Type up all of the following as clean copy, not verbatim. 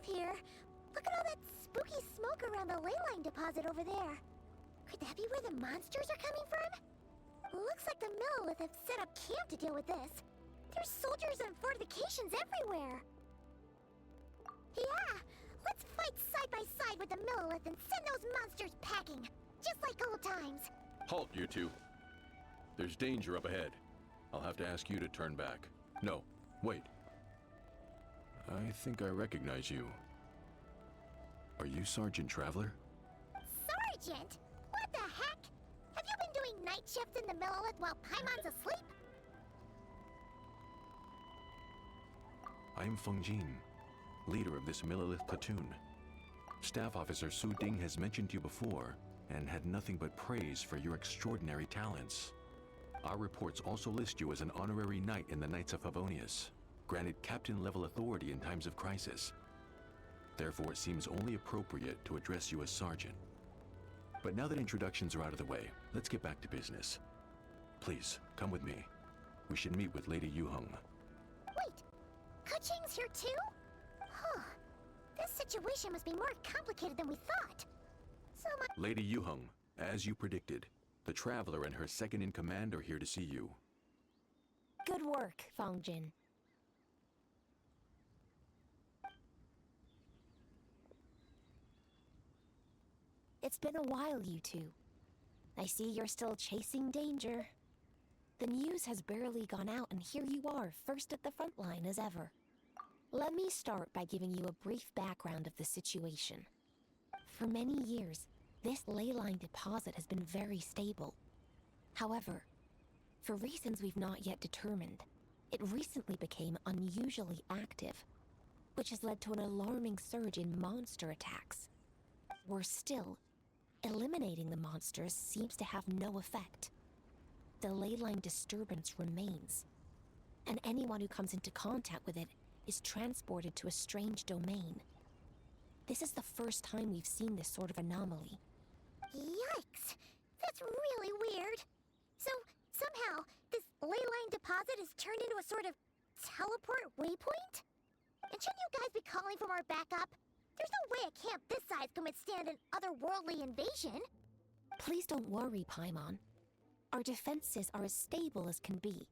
here. Look at all that spooky smoke around the ley line deposit over there. Could that be where the monsters are coming from? Looks like the Millelith have set up camp to deal with this. There's soldiers and fortifications everywhere. Yeah, let's fight side by side with the Millelith and send those monsters packing, just like old times. Halt, you two. There's danger up ahead. I'll have to ask you to turn back. No, wait. I think I recognize you. Are you Sergeant Traveler? Sergeant? What the heck? Have you been doing night shifts in the Millelith while Paimon's asleep? I'm Feng Jin, leader of this Millelith platoon. Staff Officer Su Ding has mentioned you before and had nothing but praise for your extraordinary talents. Our reports also list you as an honorary knight in the Knights of Favonius, granted captain-level authority in times of crisis. Therefore, it seems only appropriate to address you as Sergeant. But now that introductions are out of the way, let's get back to business. Please, come with me. We should meet with Lady Yuheng. Wait, Keqing's here too? Huh. This situation must be more complicated than we thought. Lady Yuheng, as you predicted, the Traveler and her second-in-command are here to see you. Good work, Feng Jin. It's been a while, you two. I see you're still chasing danger. The news has barely gone out, and here you are, first at the front line as ever. Let me start by giving you a brief background of the situation. For many years, this ley line deposit has been very stable. However, for reasons we've not yet determined, it recently became unusually active, which has led to an alarming surge in monster attacks. Worse still, eliminating the monsters seems to have no effect. The ley line disturbance remains, and anyone who comes into contact with it is transported to a strange domain. This is the first time we've seen this sort of anomaly. Yikes! That's really weird. So, somehow, this ley line deposit is turned into a sort of teleport waypoint? And shouldn't you guys be calling for more backup? There's no way a camp this size can withstand an otherworldly invasion. Please don't worry, Paimon. Our defenses are as stable as can be,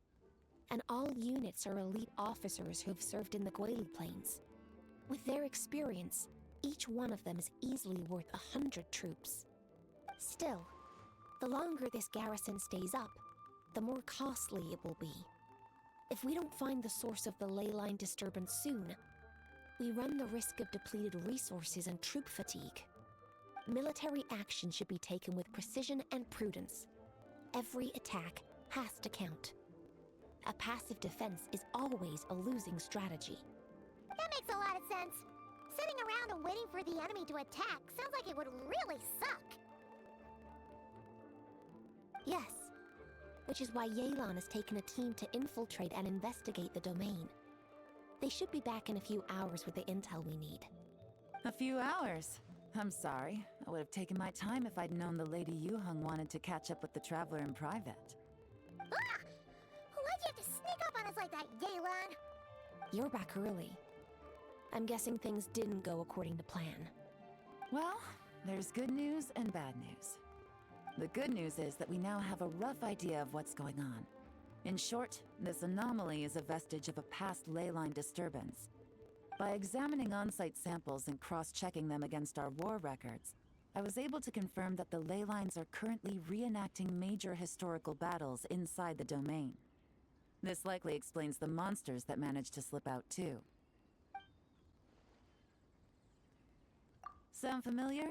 and all units are elite officers who've served in the Guili Plains. With their experience, each one of them is easily worth 100 troops. Still, the longer this garrison stays up, the more costly it will be. If we don't find the source of the ley line disturbance soon, we run the risk of depleted resources and troop fatigue. Military action should be taken with precision and prudence. Every attack has to count. A passive defense is always a losing strategy. That makes a lot of sense. Sitting around and waiting for the enemy to attack sounds like it would really suck. Yes, which is why Yelan has taken a team to infiltrate and investigate the domain. They should be back in a few hours with the intel we need. A few hours? I'm sorry. I would have taken my time if I'd known the Lady Yuheng wanted to catch up with the Traveler in private. Ah! Why'd you have to sneak up on us like that, Yelan? You're back early. I'm guessing things didn't go according to plan. Well, there's good news and bad news. The good news is that we now have a rough idea of what's going on. In short, this anomaly is a vestige of a past ley line disturbance. By examining on-site samples and cross-checking them against our war records, I was able to confirm that the ley lines are currently reenacting major historical battles inside the domain. This likely explains the monsters that managed to slip out too. Sound familiar?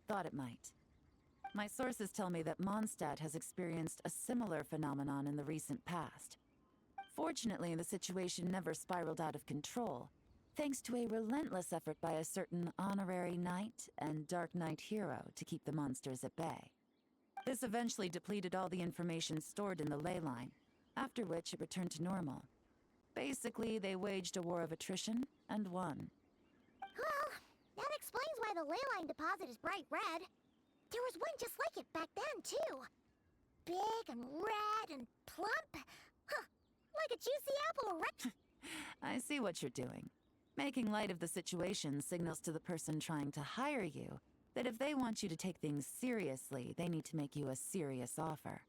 Thought it might. My sources tell me that Mondstadt has experienced a similar phenomenon in the recent past. Fortunately, the situation never spiraled out of control, thanks to a relentless effort by a certain honorary knight and Dark Knight hero to keep the monsters at bay. This eventually depleted all the information stored in the ley line, after which it returned to normal. Basically, they waged a war of attrition and won. Well, that explains why the ley line deposit is bright red. There was one just like it back then, too. Big and red and plump. Huh, like a juicy apple, right? I see what you're doing. Making light of the situation signals to the person trying to hire you that if they want you to take things seriously, they need to make you a serious offer.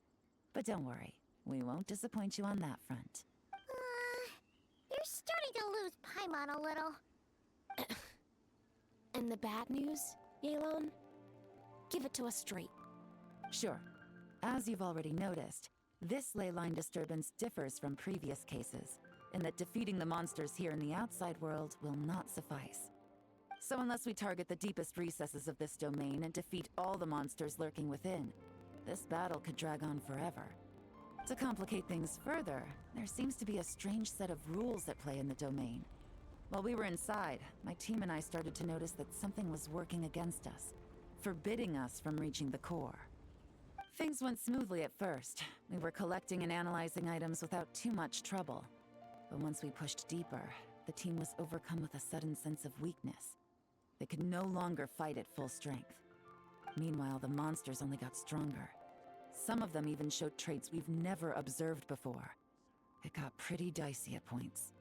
But don't worry, we won't disappoint you on that front. You're starting to lose Paimon a little. And the bad news, Yelan? Give it to us straight. Sure. As you've already noticed, this ley line disturbance differs from previous cases, in that defeating the monsters here in the outside world will not suffice. So unless we target the deepest recesses of this domain and defeat all the monsters lurking within, this battle could drag on forever. To complicate things further, there seems to be a strange set of rules at play in the domain. While we were inside, my team and I started to notice that something was working against us, forbidding us from reaching the core. Things went smoothly at first. We were collecting and analyzing items without too much trouble. But once we pushed deeper, the team was overcome with a sudden sense of weakness. They could no longer fight at full strength. Meanwhile, the monsters only got stronger. Some of them even showed traits we've never observed before. It got pretty dicey at points.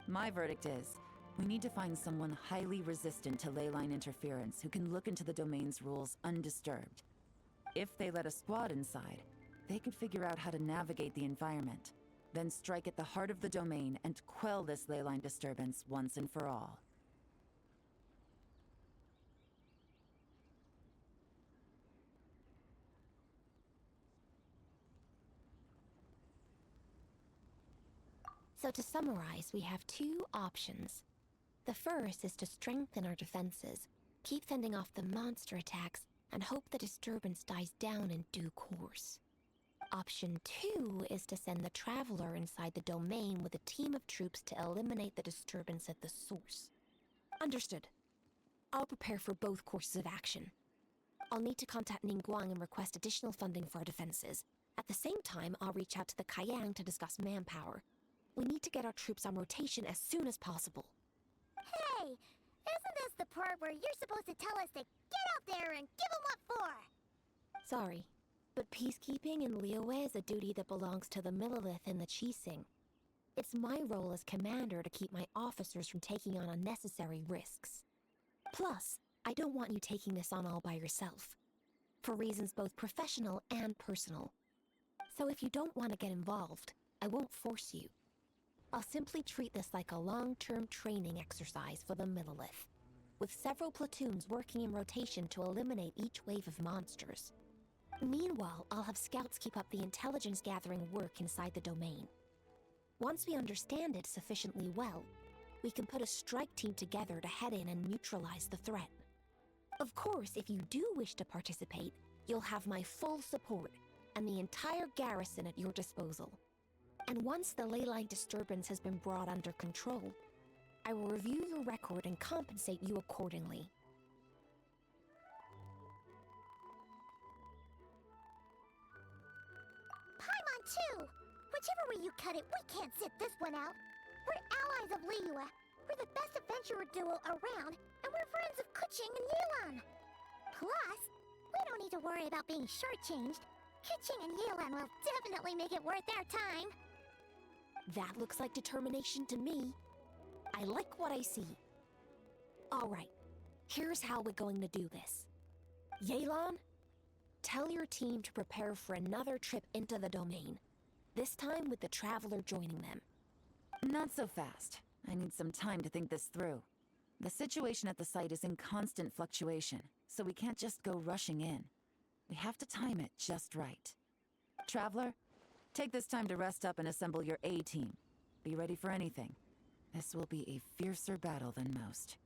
My verdict is, we need to find someone highly resistant to ley line interference who can look into the domain's rules undisturbed. If they let a squad inside, they could figure out how to navigate the environment, then strike at the heart of the domain and quell this ley line disturbance once and for all. So to summarize, we have two options. The first is to strengthen our defenses, keep fending off the monster attacks, and hope the disturbance dies down in due course. Option 2 is to send the Traveler inside the domain with a team of troops to eliminate the disturbance at the source. Understood. I'll prepare for both courses of action. I'll need to contact Ningguang and request additional funding for our defenses. At the same time, I'll reach out to the Kayang to discuss manpower. We need to get our troops on rotation as soon as possible. Hey, isn't this the part where you're supposed to tell us to get out there and give them what for? Sorry, but peacekeeping in Liyue is a duty that belongs to the Millelith and the Qixing. It's my role as commander to keep my officers from taking on unnecessary risks. Plus, I don't want you taking this on all by yourself, for reasons both professional and personal. So if you don't want to get involved, I won't force you. I'll simply treat this like a long-term training exercise for the Millelith, with several platoons working in rotation to eliminate each wave of monsters. Meanwhile, I'll have scouts keep up the intelligence-gathering work inside the domain. Once we understand it sufficiently well, we can put a strike team together to head in and neutralize the threat. Of course, if you do wish to participate, you'll have my full support and the entire garrison at your disposal. And once the ley line disturbance has been brought under control, I will review your record and compensate you accordingly. Paimon too! Whichever way you cut it, we can't sit this one out. We're allies of Liyue. We're the best adventurer duo around, and we're friends of Keqing and Yelan. Plus, we don't need to worry about being shortchanged. Keqing and Yelan will definitely make it worth their time. That looks like determination to me. I like what I see. Alright, here's how we're going to do this. Yelan, tell your team to prepare for another trip into the domain. This time with the Traveler joining them. Not so fast. I need some time to think this through. The situation at the site is in constant fluctuation, so we can't just go rushing in. We have to time it just right. Traveler, take this time to rest up and assemble your A-team. Be ready for anything. This will be a fiercer battle than most.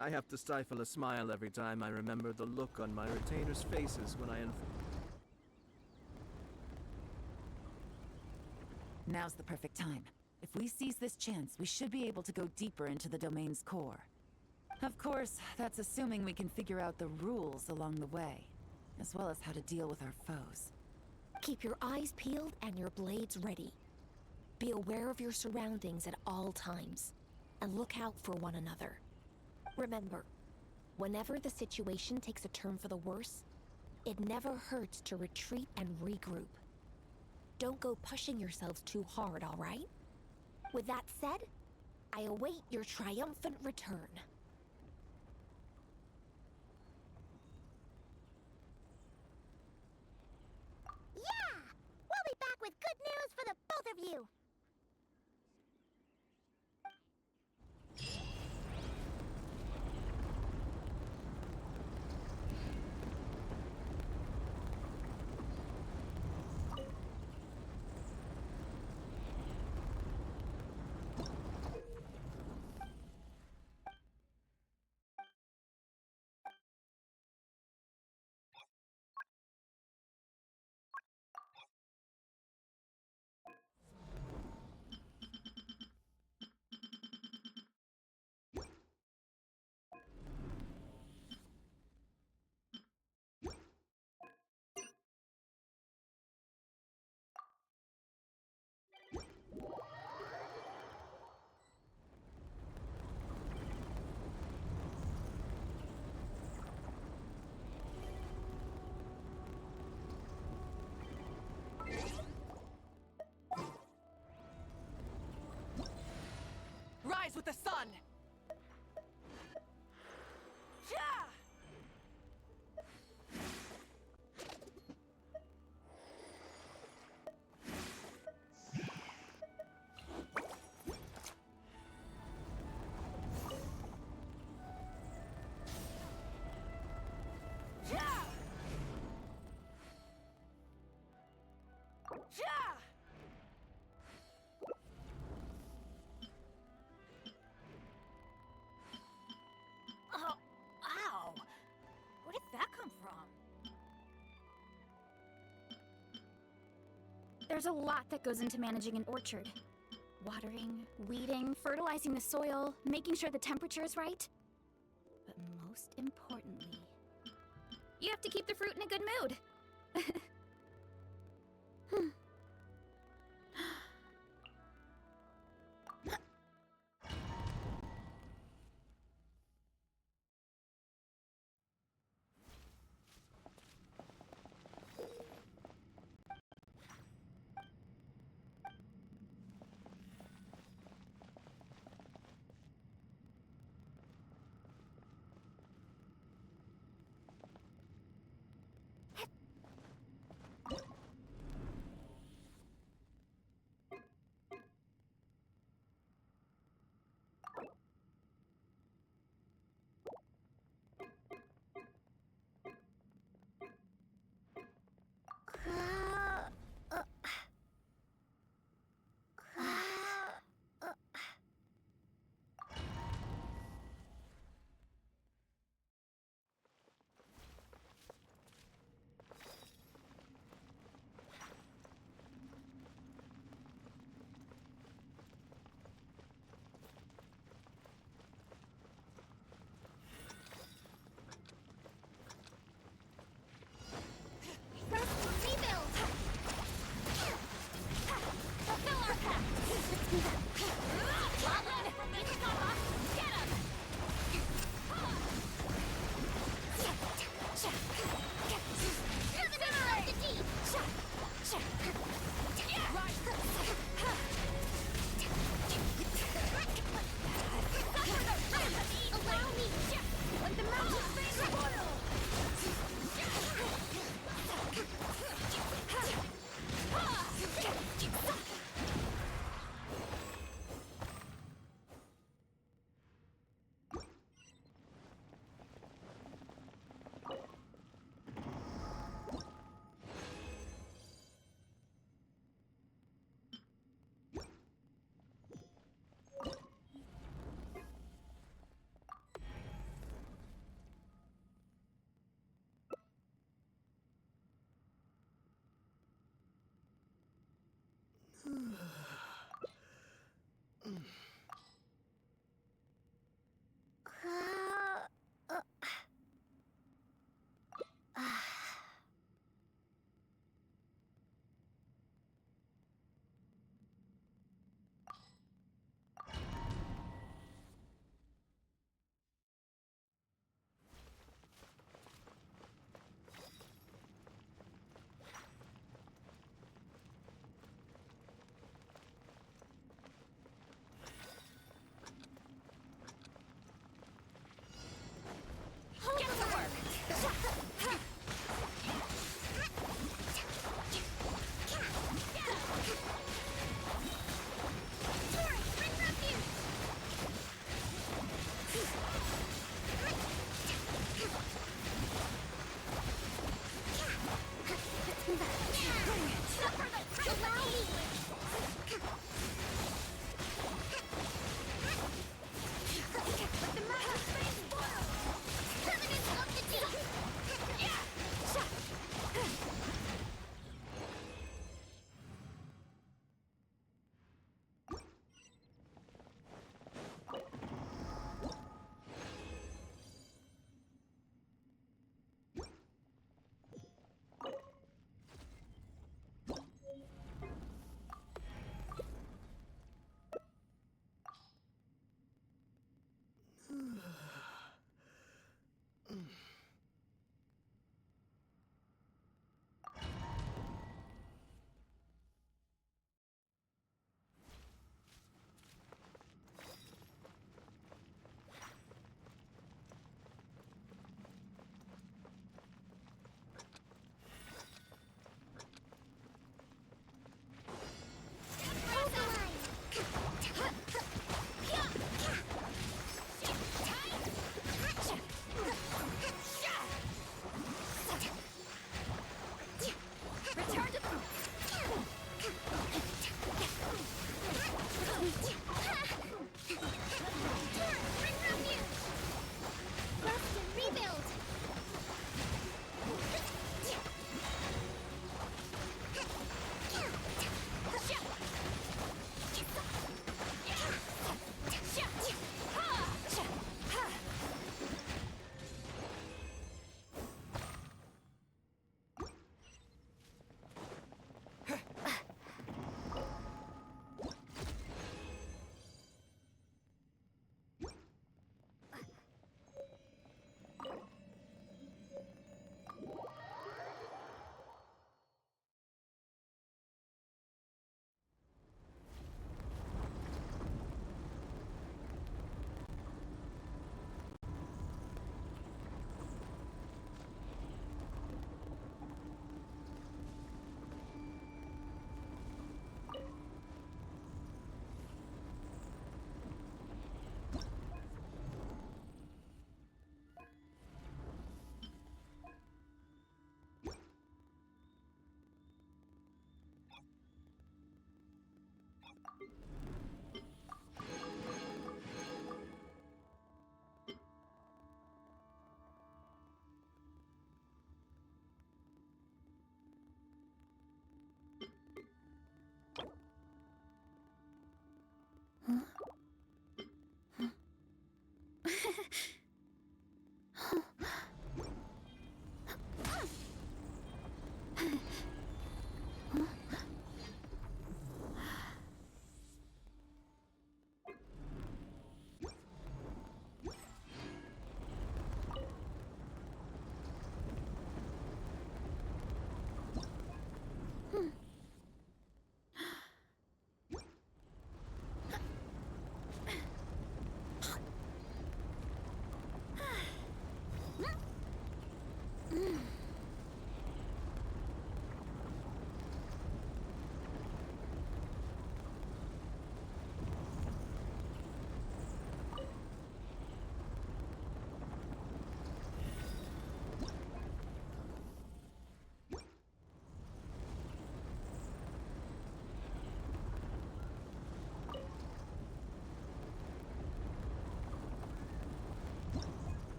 I have to stifle a smile every time I remember the look on my retainers' faces when I Now's the perfect time. If we seize this chance, we should be able to go deeper into the domain's core. Of course, that's assuming we can figure out the rules along the way, as well as how to deal with our foes. Keep your eyes peeled and your blades ready. Be aware of your surroundings at all times, and look out for one another. Remember, whenever the situation takes a turn for the worse, it never hurts to retreat and regroup. Don't go pushing yourselves too hard, all right? With that said, I await your triumphant return. Yeah! We'll be back with good news for the both of you! Rise with the sun! Yeah! Yeah! Yeah! Oh, ow! Where did that come from? There's a lot that goes into managing an orchard. Watering, weeding, fertilizing the soil, making sure the temperature is right. But most importantly, you have to keep the fruit in a good mood.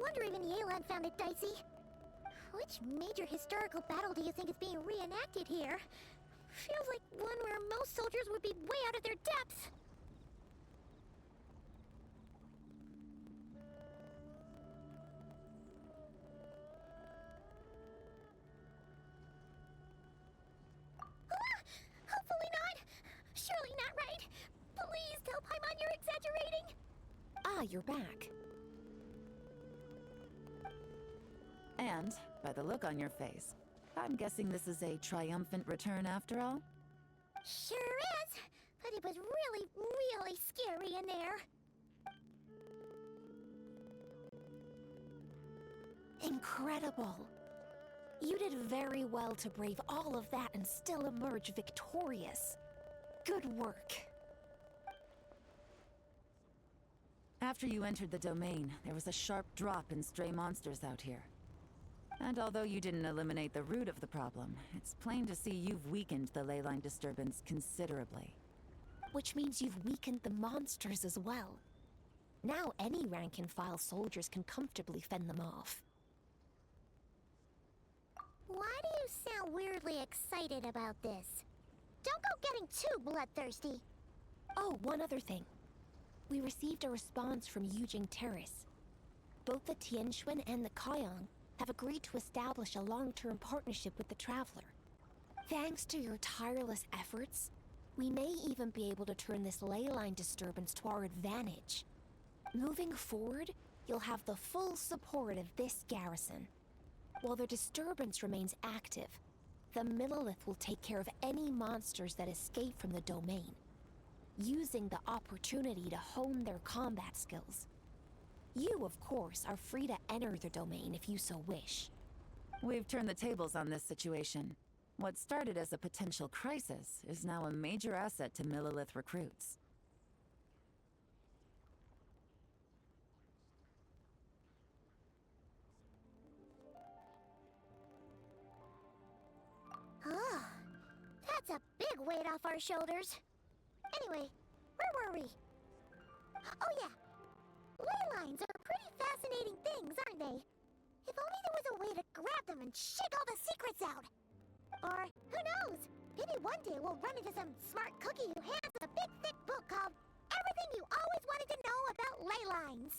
wonder even Yelan found it dicey. Which major historical battle do you think is being reenacted here? Feels like one where most soldiers would be way out of their depths. Ah! Hopefully not! Surely not right! Please tell Paimon you're exaggerating! Ah, you're back. And, by the look on your face, I'm guessing this is a triumphant return after all? Sure is! But it was really, really scary in there. Incredible. You did very well to brave all of that and still emerge victorious. Good work. After you entered the domain, there was a sharp drop in stray monsters out here. And although you didn't eliminate the root of the problem, it's plain to see you've weakened the ley line disturbance considerably. Which means you've weakened the monsters as well. Now any rank-and-file soldiers can comfortably fend them off. Why do you sound weirdly excited about this? Don't go getting too bloodthirsty. Oh, one other thing. We received a response from Yujing Terrace. Both the Tianxuan and the Kaiyang have agreed to establish a long-term partnership with the Traveler. Thanks to your tireless efforts, we may even be able to turn this ley line disturbance to our advantage. Moving forward, you'll have the full support of this garrison. While the disturbance remains active, the Millilith will take care of any monsters that escape from the domain, using the opportunity to hone their combat skills. You, of course, are free to enter the domain if you so wish. We've turned the tables on this situation. What started as a potential crisis is now a major asset to Millilith recruits. Oh, that's a big weight off our shoulders. Anyway, where were we? Oh yeah, ley lines are pretty fascinating things, aren't they? If only there was a way to grab them and shake all the secrets out. Or, who knows, maybe one day we'll run into some smart cookie who hands us a big thick book called Everything You Always Wanted to Know About Ley Lines.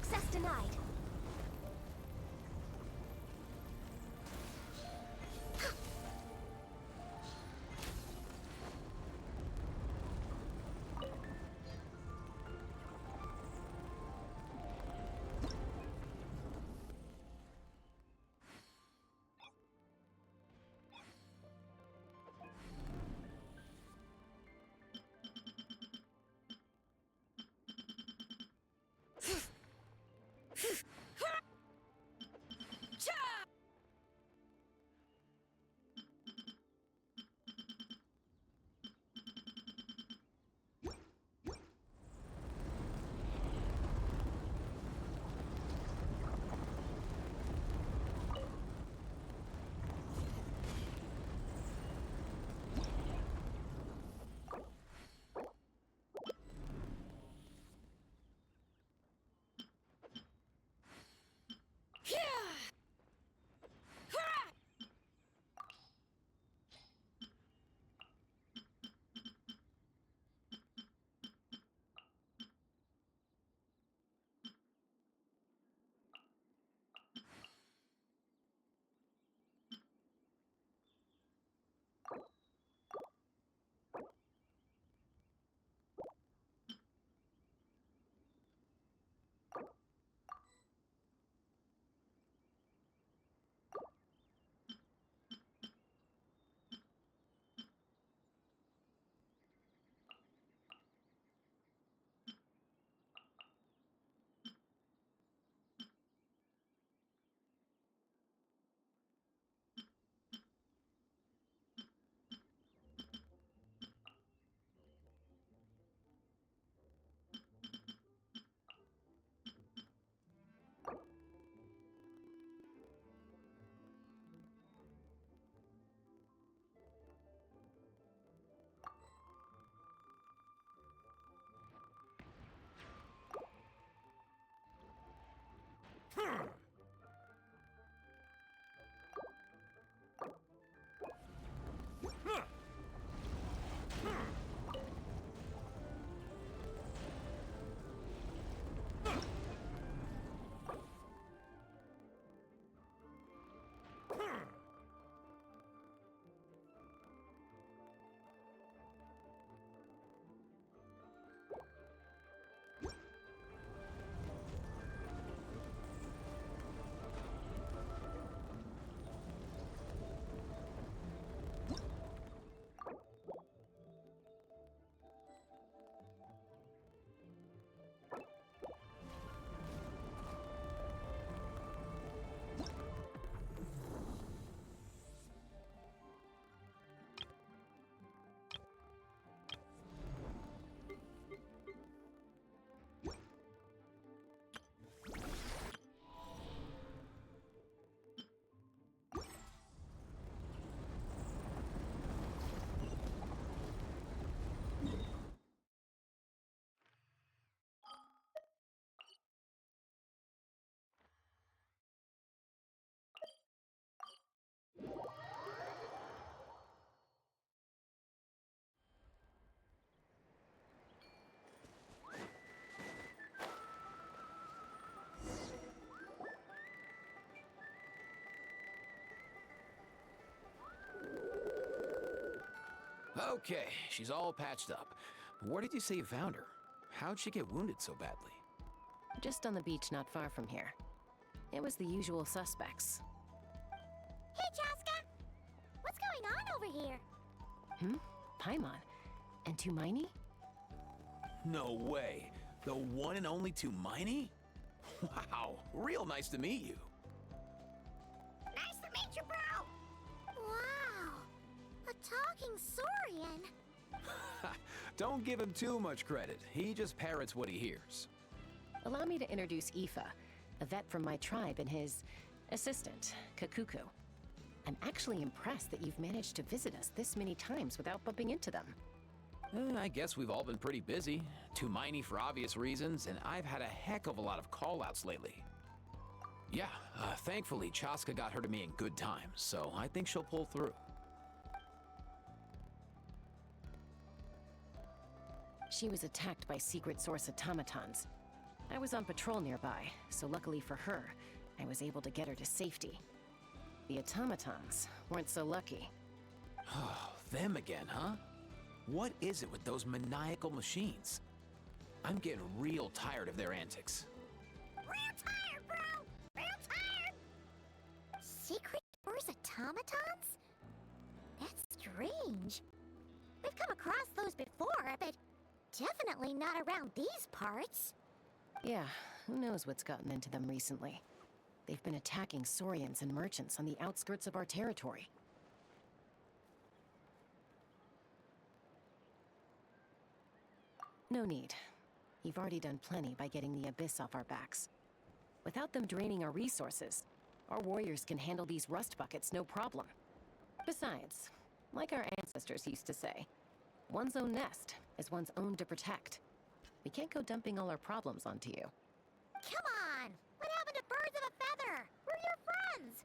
Access denied. Okay, she's all patched up. Where did you say you found her? How'd she get wounded so badly? Just on the beach not far from here. It was the usual suspects. Hey, Chaska! What's going on over here? Paimon. And Tumaini? No way. The one and only Tumaini? Wow, real nice to meet you. Nice to meet you, bro! Wow! A talking saurian! Don't give him too much credit. He just parrots what he hears. Allow me to introduce Aoife, a vet from my tribe, and his assistant, Kakuku. I'm actually impressed that you've managed to visit us this many times without bumping into them. I guess we've all been pretty busy. Tumaini for obvious reasons, and I've had a heck of a lot of call-outs lately. Yeah, thankfully Chaska got her to me in good time, so I think she'll pull through. She was attacked by secret source automatons. I was on patrol nearby, so luckily for her, I was able to get her to safety. The automatons weren't so lucky. Oh, them again, huh? What is it with those maniacal machines? I'm getting real tired of their antics. Real tired, bro! Real tired! Secret Force automatons? That's strange. We've come across those before, but definitely not around these parts. Yeah, who knows what's gotten into them recently. They've been attacking Saurians and merchants on the outskirts of our territory. No need. You've already done plenty by getting the Abyss off our backs. Without them draining our resources, our warriors can handle these rust buckets no problem. Besides, like our ancestors used to say, one's own nest is one's own to protect. We can't go dumping all our problems onto you. Come on! What happened to birds of a feather? We're your friends!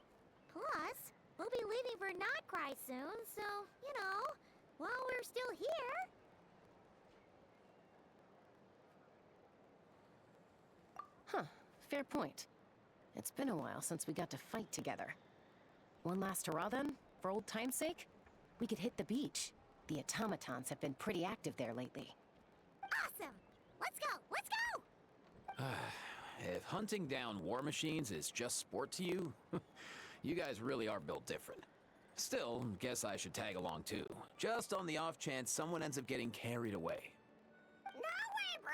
Plus, we'll be leaving for Notcry soon, so, you know, while we're still here... Huh, fair point. It's been a while since we got to fight together. One last hurrah then, for old time's sake? We could hit the beach. The automatons have been pretty active there lately. Awesome! Let's go! Let's go! If hunting down war machines is just sport to you, you guys really are built different. Still, guess I should tag along too, just on the off chance someone ends up getting carried away. No way, bro!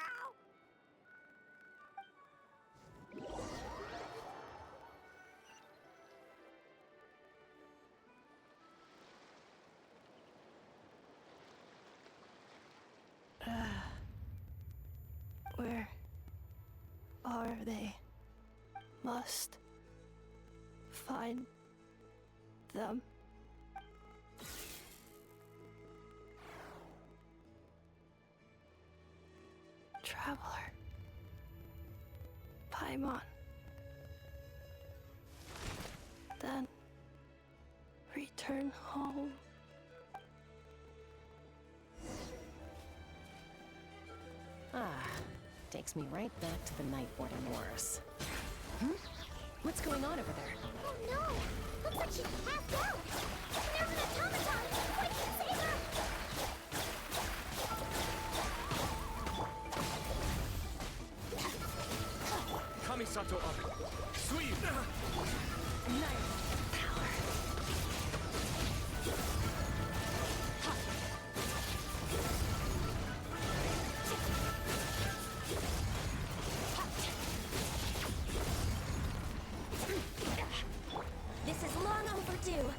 Where are they? Must find them. Traveler. Paimon. Then return home. Ah, takes me right back to the Nightborn Wars. What's going on over there? Oh no! Looks like she's passed out! There's an automaton! Quick, save her! Kamisato up. Sweep! This is long overdue.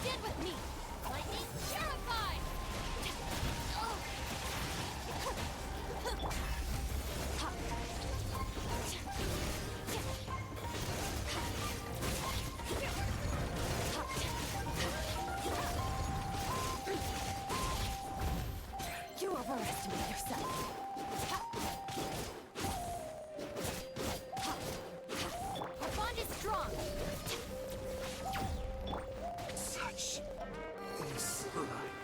Get with me! Lightning terrified! You overestimate yourself. Our bond is strong. Such is life.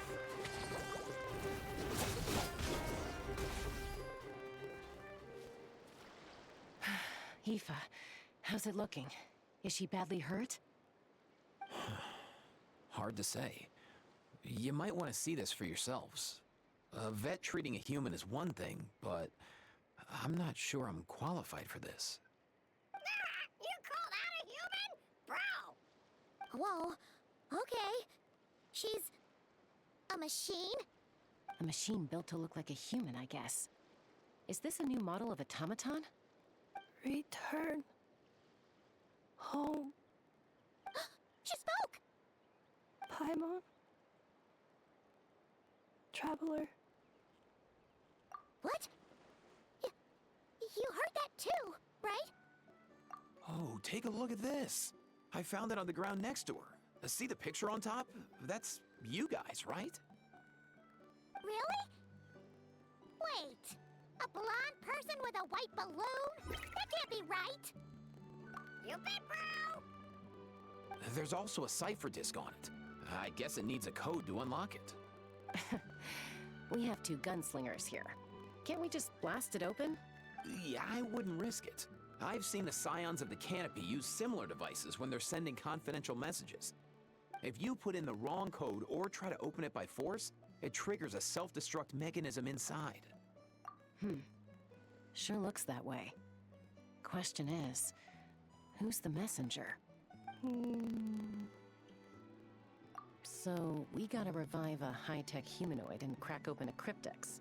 Aoife, how's it looking? Is she badly hurt? Hard to say. You might want to see this for yourselves. A vet treating a human is one thing, but I'm not sure I'm qualified for this. You call that a human? Bro! Whoa. Okay. She's... a machine? A machine built to look like a human, I guess. Is this a new model of automaton? Return home. She spoke! Paimon. Traveler. What? You heard that too, right? Oh, take a look at this. I found it on the ground next to her. See the picture on top? That's you guys, right? Really? Wait. A blonde person with a white balloon? That can't be right. You bet, bro! There's also a cipher disk on it. I guess it needs a code to unlock it. We have two gunslingers here. Can't we just blast it open? Yeah, I wouldn't risk it. I've seen the Scions of the Canopy use similar devices when they're sending confidential messages. If you put in the wrong code or try to open it by force, it triggers a self-destruct mechanism inside. Sure looks that way. Question is, who's the messenger? So, we gotta revive a high-tech humanoid and crack open a cryptex.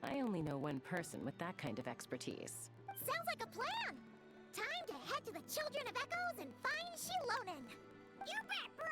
I only know one person with that kind of expertise. Sounds like a plan! Time to head to the Children of Echoes and find Shilonen! You bet, bro!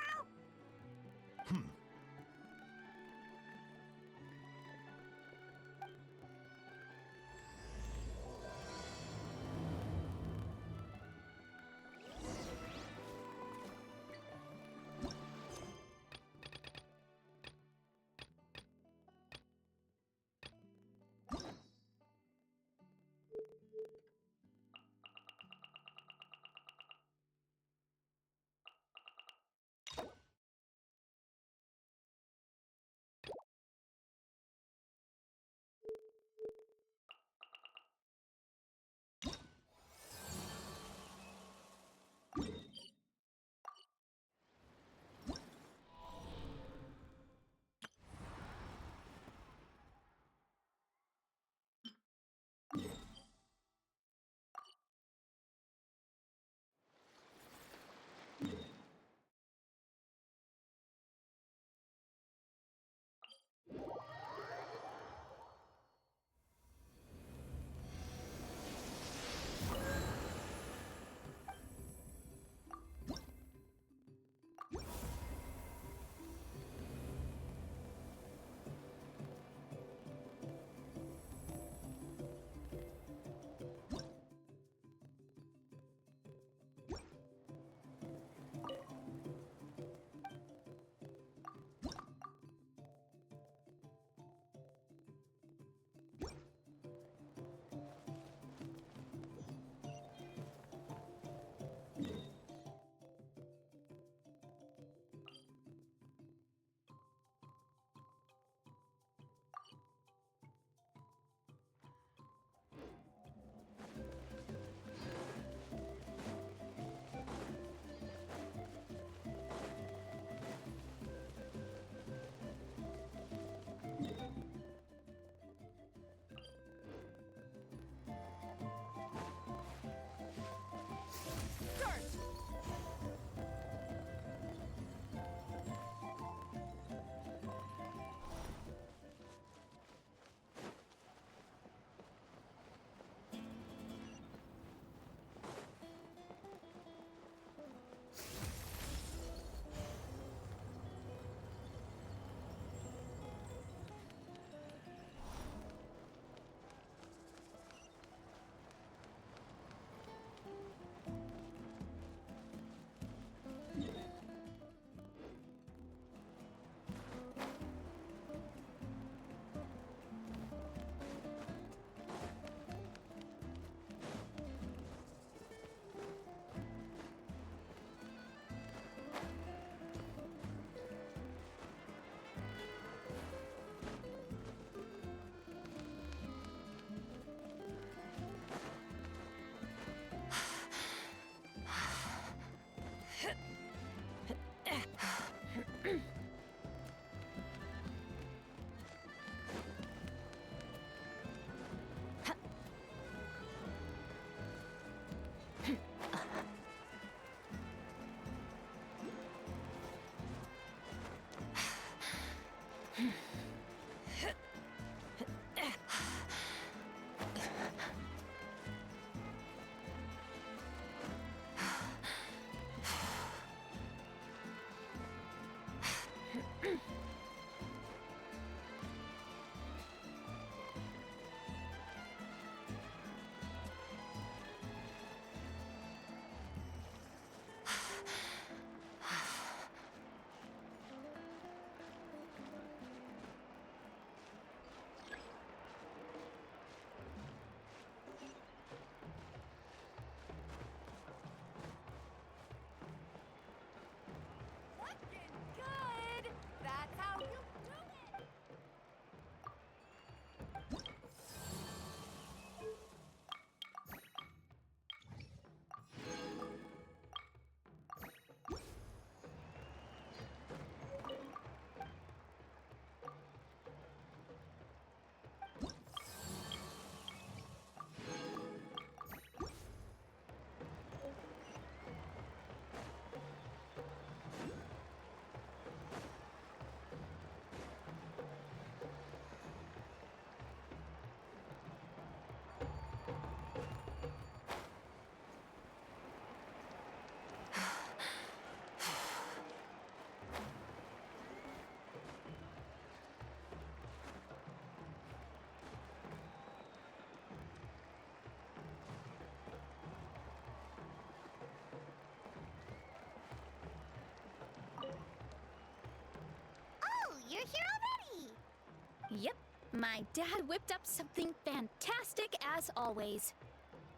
Yep, my dad whipped up something fantastic as always.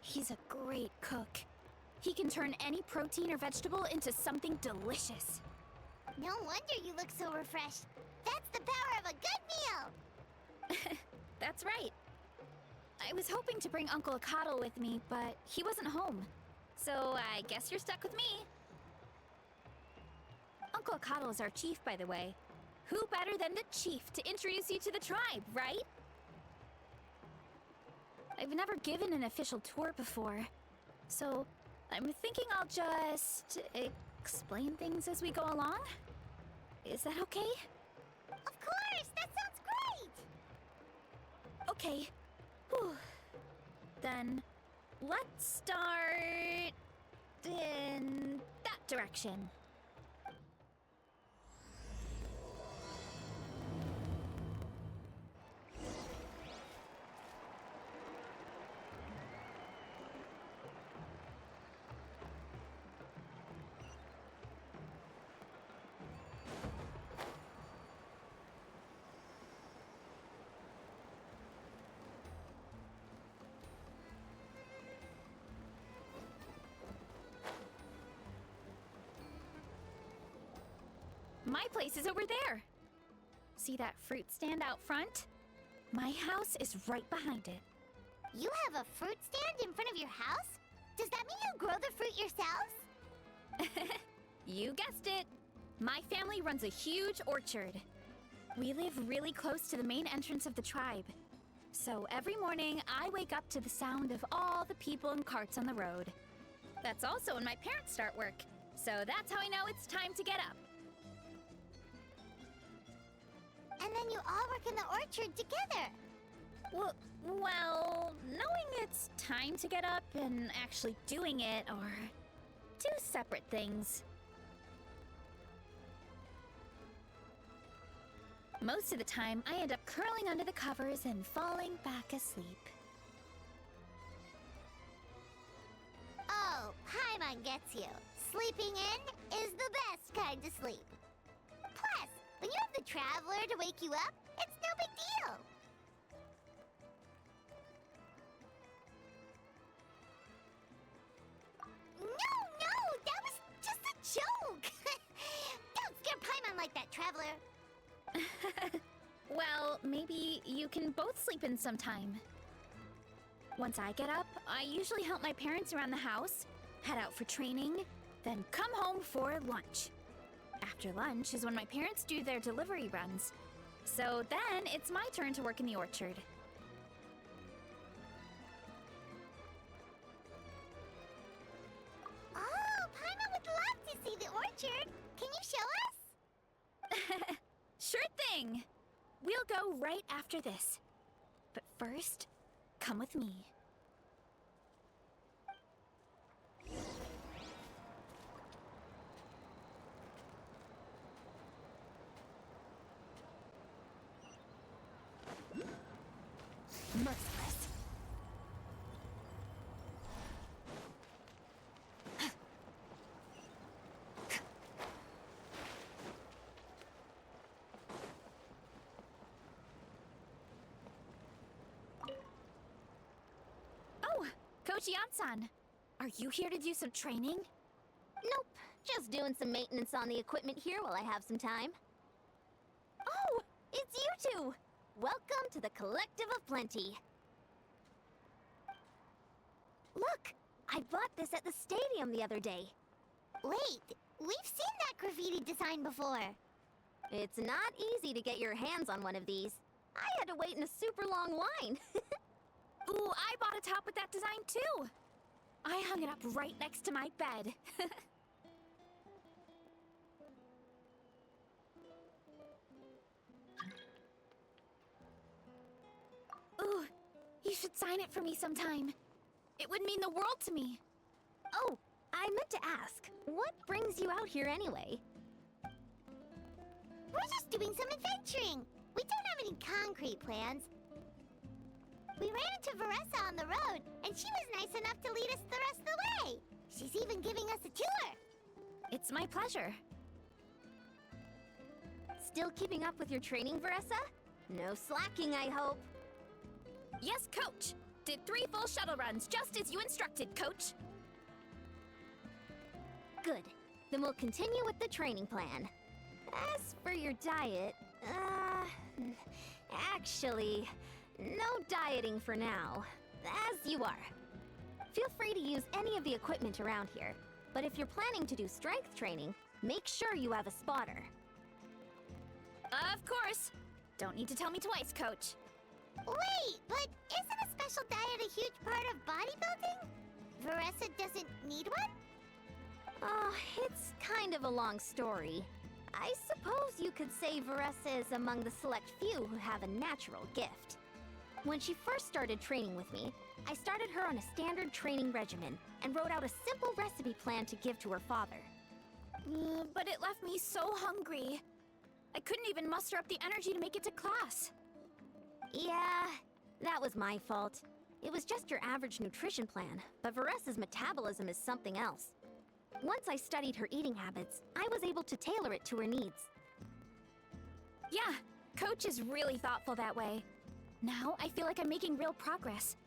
He's a great cook. He can turn any protein or vegetable into something delicious. No wonder you look so refreshed. That's the power of a good meal! That's right. I was hoping to bring Uncle Akatl with me, but he wasn't home. So I guess you're stuck with me. Uncle Akatl is our chief, by the way. Who better than the chief to introduce you to the tribe, right? I've never given an official tour before, so I'm thinking I'll just explain things as we go along. Is that okay? Of course! That sounds great! Okay. Whew. Then let's start in that direction. My place is over there. See that fruit stand out front? My house is right behind it. You have a fruit stand in front of your house? Does that mean you grow the fruit yourselves? You guessed it. My family runs a huge orchard. We live really close to the main entrance of the tribe. So every morning, I wake up to the sound of all the people and carts on the road. That's also when my parents start work. So that's how I know it's time to get up. And then you all work in the orchard together. Well, knowing it's time to get up and actually doing it are two separate things. Most of the time, I end up curling under the covers and falling back asleep. Oh, Paimon gets you. Sleeping in is the best kind of sleep. Plus, when you have the Traveler to wake you up, it's no big deal. No, that was just a joke. Don't scare Paimon like that, Traveler. Well, maybe you can both sleep in sometime. Once I get up, I usually help my parents around the house, head out for training, then come home for lunch. After lunch is when my parents do their delivery runs. So then it's my turn to work in the orchard. Oh, Paimon would love to see the orchard. Can you show us? Sure thing! We'll go right after this. But first, come with me. Merciless. Oh, Coach Yan-san, are you here to do some training? Nope, just doing some maintenance on the equipment here while I have some time. Oh, it's you two! Welcome to the Collective of Plenty. Look, I bought this at the stadium the other day. Wait, we've seen that graffiti design before. It's not easy to get your hands on one of these. I had to wait in a super long line. Ooh, I bought a top with that design too! I hung it up right next to my bed. Ooh, you should sign it for me sometime. It would mean the world to me. Oh, I meant to ask, what brings you out here anyway? We're just doing some adventuring. We don't have any concrete plans. We ran into Veressa on the road, and she was nice enough to lead us the rest of the way. She's even giving us a tour. It's my pleasure. Still keeping up with your training, Veressa? No slacking, I hope. Yes, Coach! Did 3 full shuttle runs just as you instructed, Coach. Good. Then we'll continue with the training plan. As for your diet, actually, no dieting for now. As you are. Feel free to use any of the equipment around here, but if you're planning to do strength training, make sure you have a spotter. Of course. Don't need to tell me twice, Coach. Wait, but isn't a special diet a huge part of bodybuilding? Veressa doesn't need one? Oh, it's kind of a long story. I suppose you could say Veressa is among the select few who have a natural gift. When she first started training with me, I started her on a standard training regimen and wrote out a simple recipe plan to give to her father. But it left me so hungry. I couldn't even muster up the energy to make it to class. Yeah, that was my fault. It was just your average nutrition plan, but Veressa's metabolism is something else. Once I studied her eating habits, I was able to tailor it to her needs. Yeah, Coach is really thoughtful that way. Now I feel like I'm making real progress.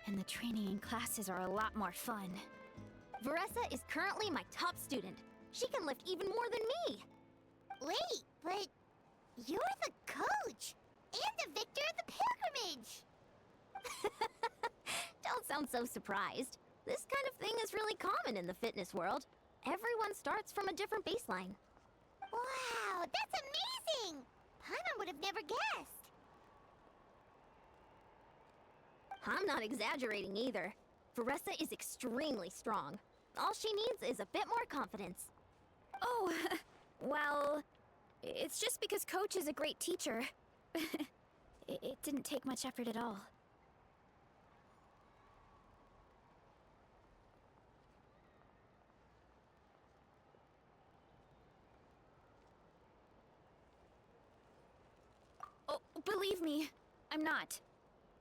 And the training and classes are a lot more fun. Veressa is currently my top student. She can lift even more than me. Wait, but you're the coach and the victor of the pilgrimage. Don't sound so surprised. This kind of thing is really common in the fitness world. Everyone starts from a different baseline. Wow, that's amazing! Paimon would have never guessed. I'm not exaggerating either. Veressa is extremely strong. All she needs is a bit more confidence. Oh, well, it's just because Coach is a great teacher. It didn't take much effort at all. Oh, believe me, I'm not.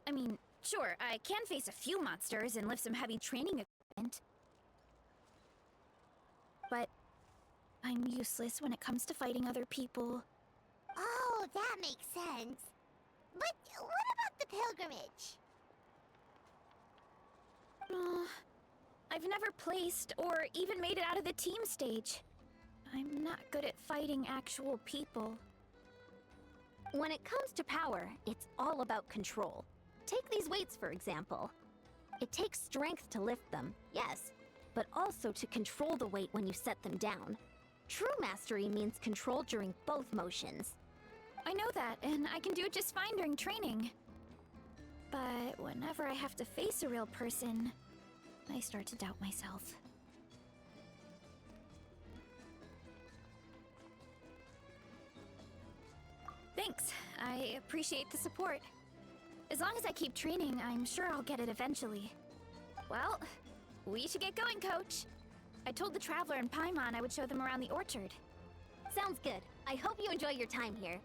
I mean, sure, I can face a few monsters and lift some heavy training equipment. But I'm useless when it comes to fighting other people. Oh, that makes sense. But what about the pilgrimage? I've never placed or even made it out of the team stage. I'm not good at fighting actual people. When it comes to power, it's all about control. Take these weights, for example. It takes strength to lift them, yes, but also to control the weight when you set them down. True mastery means control during both motions. I know that, and I can do it just fine during training. But whenever I have to face a real person, I start to doubt myself. Thanks. I appreciate the support. As long as I keep training, I'm sure I'll get it eventually. Well, we should get going, Coach. I told the Traveler and Paimon I would show them around the orchard. Sounds good. I hope you enjoy your time here.